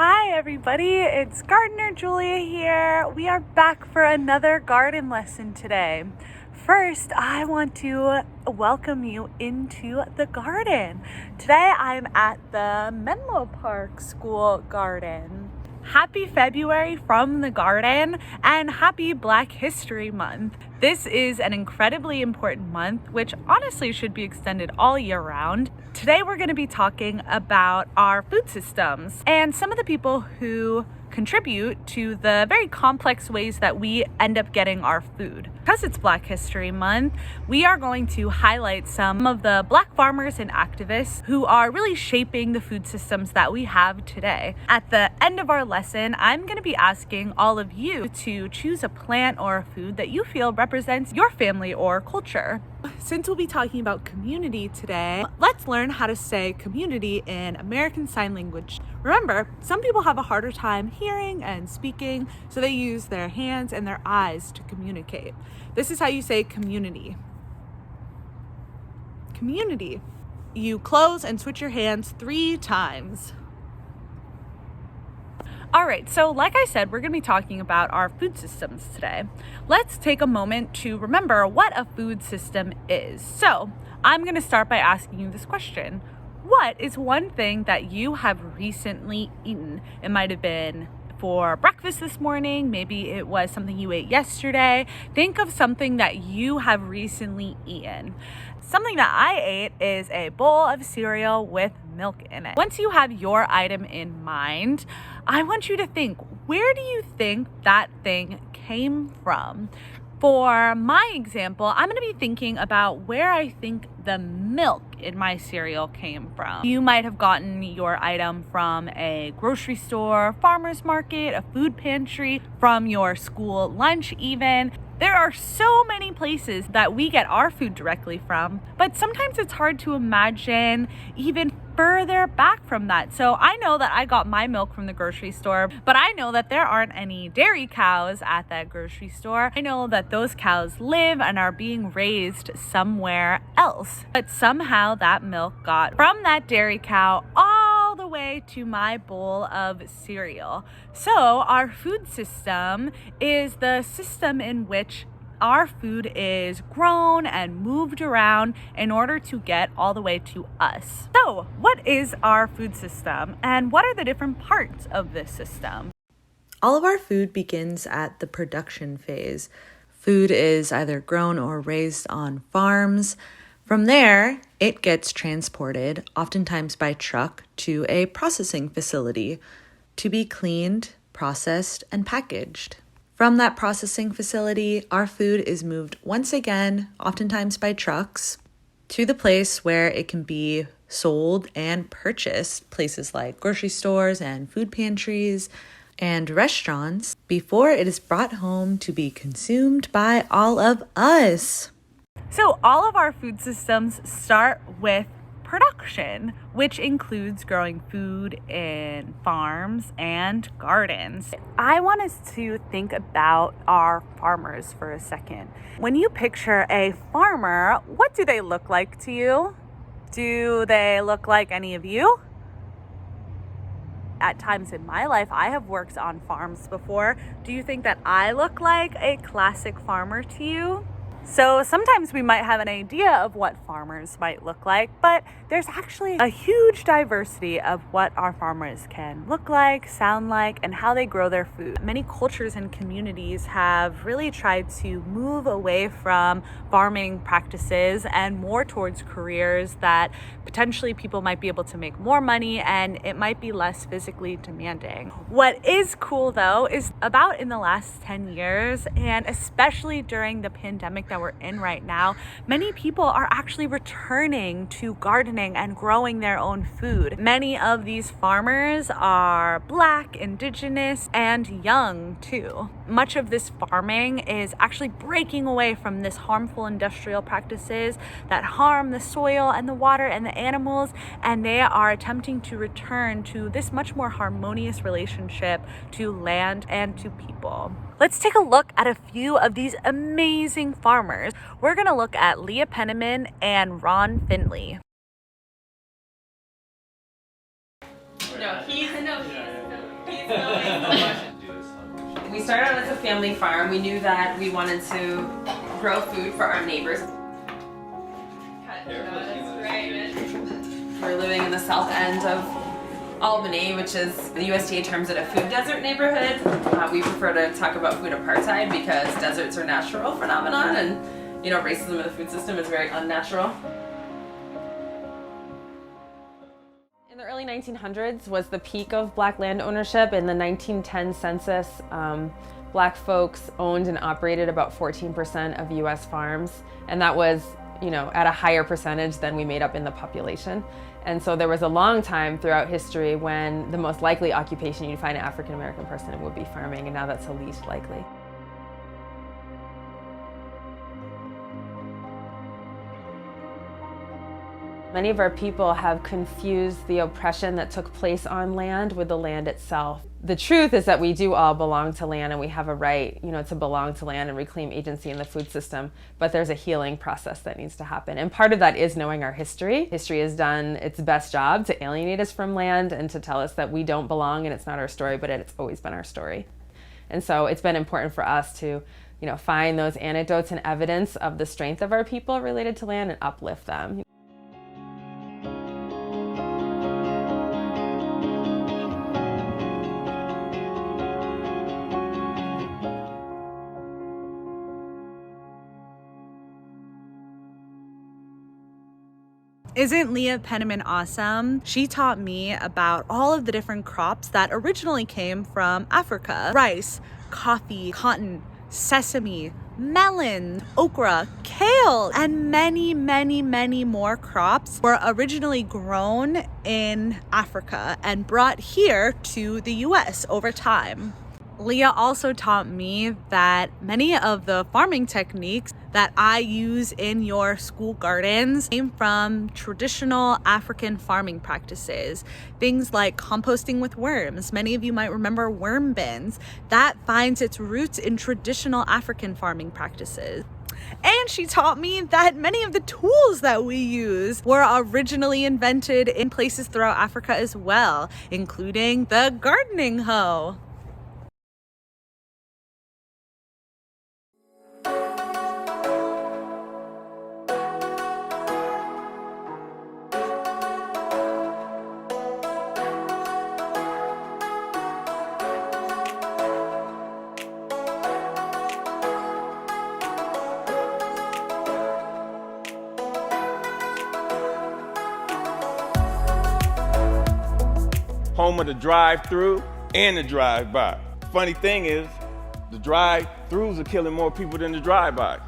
Hi everybody, it's Gardener Julia here. We are back for another garden lesson today. First, I want to welcome you into the garden. Today I'm at the Menlo Park School Garden. Happy February from the garden and happy Black History Month. This is an incredibly important month, which honestly should be extended all year round. Today we're going to be talking about our food systems and some of the people who contribute to the very complex ways that we end up getting our food. Because it's Black History Month, we are going to highlight some of the Black farmers and activists who are really shaping the food systems that we have today. At the end of our lesson, I'm going to be asking all of you to choose a plant or a food that you feel represents your family or culture. Since we'll be talking about community today, let's learn how to say community in American Sign Language. Remember, some people have a harder time hearing and speaking, so they use their hands and their eyes to communicate. This is how you say community. Community. You close and switch your hands 3 times. All right, so like I said, we're going to be talking about our food systems today. Let's take a moment to remember what a food system is. So I'm going to start by asking you this question. What is one thing that you have recently eaten? It might have been for breakfast this morning. Maybe it was something you ate yesterday. Think of something that you have recently eaten. Something that I ate is a bowl of cereal with milk in it. Once you have your item in mind, I want you to think, where do you think that thing came from? For my example, I'm going to be thinking about where I think the milk in my cereal came from. You might have gotten your item from a grocery store, farmer's market, a food pantry, from your school lunch even. There are so many places that we get our food directly from, but sometimes it's hard to imagine even further back from that. So I know that I got my milk from the grocery store, but I know that there aren't any dairy cows at that grocery store. I know that those cows live and are being raised somewhere else, but somehow that milk got from that dairy cow all the way to my bowl of cereal. So our food system is the system in which our food is grown and moved around in order to get all the way to us. So, what is our food system and what are the different parts of this system? All of our food begins at the production phase. Food is either grown or raised on farms. From there, it gets transported, oftentimes by truck, to a processing facility to be cleaned, processed, and packaged. From that processing facility, our food is moved once again, oftentimes by trucks, to the place where it can be sold and purchased, places like grocery stores and food pantries and restaurants, before it is brought home to be consumed by all of us. So all of our food systems start with production, which includes growing food in farms and gardens. I want us to think about our farmers for a second. When you picture a farmer, what do they look like to you? Do they look like any of you? At times in my life, I have worked on farms before. Do you think that I look like a classic farmer to you? So sometimes we might have an idea of what farmers might look like, but there's actually a huge diversity of what our farmers can look like, sound like, and how they grow their food. Many cultures and communities have really tried to move away from farming practices and more towards careers that potentially people might be able to make more money and it might be less physically demanding. What is cool though is about in the last 10 years, and especially during the pandemic that we're in right now, many people are actually returning to gardening and growing their own food. Many of these farmers are Black, Indigenous, and young too. Much of this farming is actually breaking away from this harmful industrial practices that harm the soil and the water and the animals, and they are attempting to return to this much more harmonious relationship to land and to people. Let's take a look at a few of these amazing farmers. We're going to look at Leah Penniman and Ron Finley. No, he's We started out as a family farm. We knew that we wanted to grow food for our neighbors. We're living in the south end of Albany, which is the USDA terms it a food desert neighborhood. We prefer to talk about food apartheid because deserts are natural phenomenon, and racism in the food system is very unnatural. In the early 1900s was the peak of black land ownership. In the 1910 census, black folks owned and operated about 14% of US farms, and that was at a higher percentage than we made up in the population. And so there was a long time throughout history when the most likely occupation you'd find an African American person would be farming, and now that's the least likely. Many of our people have confused the oppression that took place on land with the land itself. The truth is that we do all belong to land, and we have a right, to belong to land and reclaim agency in the food system, but there's a healing process that needs to happen. And part of that is knowing our history. History has done its best job to alienate us from land and to tell us that we don't belong and it's not our story, but it's always been our story. And so it's been important for us to, find those anecdotes and evidence of the strength of our people related to land and uplift them. Isn't Leah Penniman awesome? She taught me about all of the different crops that originally came from Africa. Rice, coffee, cotton, sesame, melon, okra, kale, and many, many, many more crops were originally grown in Africa and brought here to the US over time. Leah also taught me that many of the farming techniques that I use in your school gardens came from traditional African farming practices. Things like composting with worms. Many of you might remember worm bins. That finds its roots in traditional African farming practices. And she taught me that many of the tools that we use were originally invented in places throughout Africa as well, including the gardening hoe. Home of the drive-through and the drive-by. Funny thing is, the drive-throughs are killing more people than the drive-by.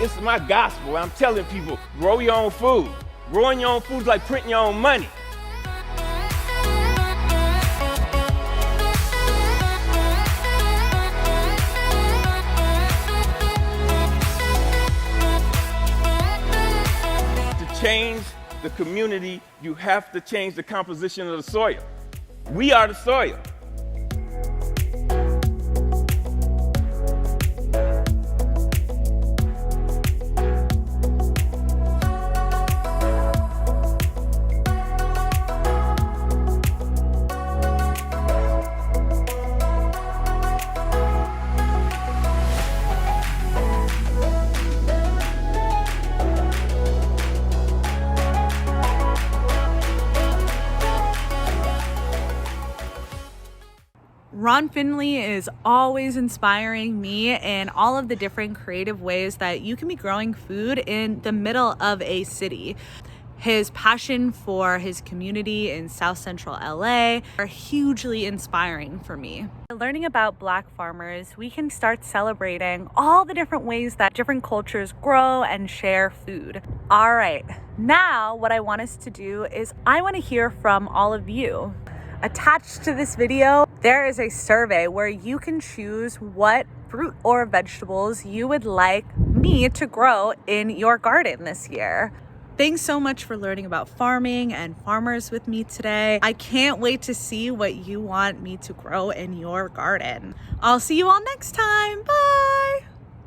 It's my gospel. I'm telling people, grow your own food. Growing your own food is like printing your own money. To change the community, you have to change the composition of the soil. We are the soil. Ron Finley is always inspiring me in all of the different creative ways that you can be growing food in the middle of a city. His passion for his community in South Central LA are hugely inspiring for me. Learning about Black farmers, we can start celebrating all the different ways that different cultures grow and share food. All right, now what I want us to do is I want to hear from all of you. Attached to this video, there is a survey where you can choose what fruit or vegetables you would like me to grow in your garden this year. Thanks so much for learning about farming and farmers with me today. I can't wait to see what you want me to grow in your garden. I'll see you all next time. Bye.